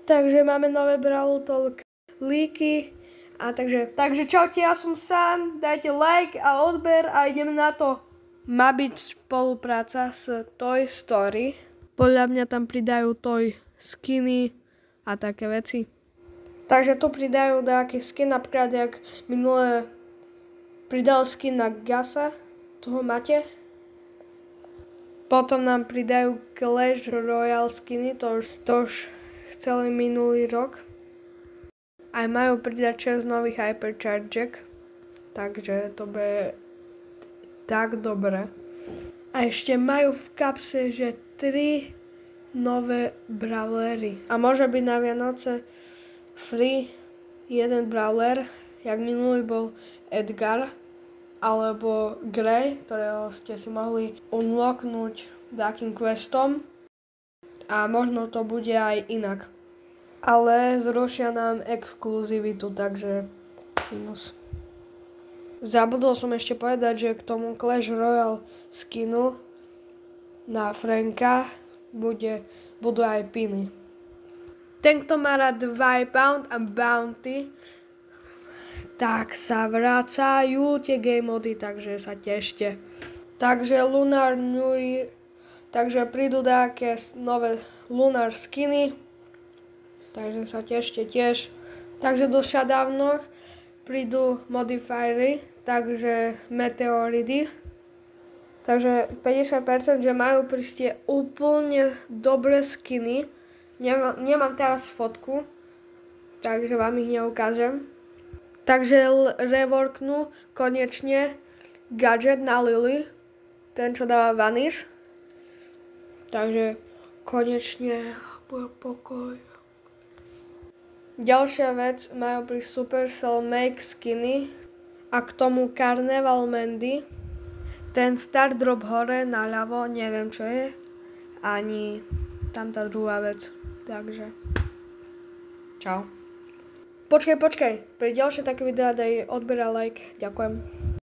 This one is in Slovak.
Takže máme nové Brawl Talk líky. A takže čaute, ja som San, dajte like a odber a ideme na to. Má byť spolupráca s Toy Story. Podľa mňa tam pridajú Toy skiny a také veci. Takže tu pridajú nejaký skin, napríklad jak minulé pridal skin na Gasa, tu ho máte. Potom nám pridajú Clash Royale skiny, to už chceli minulý rok. Aj majú pridať 6 nových Hypercharge, takže to bude tak dobre. A ešte majú v kapse, že 3 nové brawlery. A môže byť na Vianoce free jeden brawler, jak minulý bol Edgar, alebo Grey, ktorého ste si mohli unlocknúť takým questom. A možno to bude aj inak. Ale zrušia nám exkluzivitu, takže minus. Zabudol som ešte povedať, že k tomu Clash Royale skinu na Franka budú aj piny. Ten, kto má rád Wipeout a Bounty, tak sa vracajú tie game mody, takže sa tešte. Takže Lunar New Year, takže prídu nejaké nové Lunar skiny, takže sa tešte tiež. Takže do Shadownoch prídu modifiery, takže meteoridy. Takže 50%, že majú prísť úplne dobré skiny. Nemám teraz fotku, takže vám ich neukážem. Takže reworknú konečne gadget na Lily, ten čo dáva vanish. Takže konečne bude pokoj. Ďalšia vec, majú pri Supercell Make skiny a k tomu Carnival Mandy. Ten Star Drop hore naľavo, neviem čo je, ani tam tá druhá vec. Takže, čau. Počkaj, pri ďalšie také videá daj odber a like, ďakujem.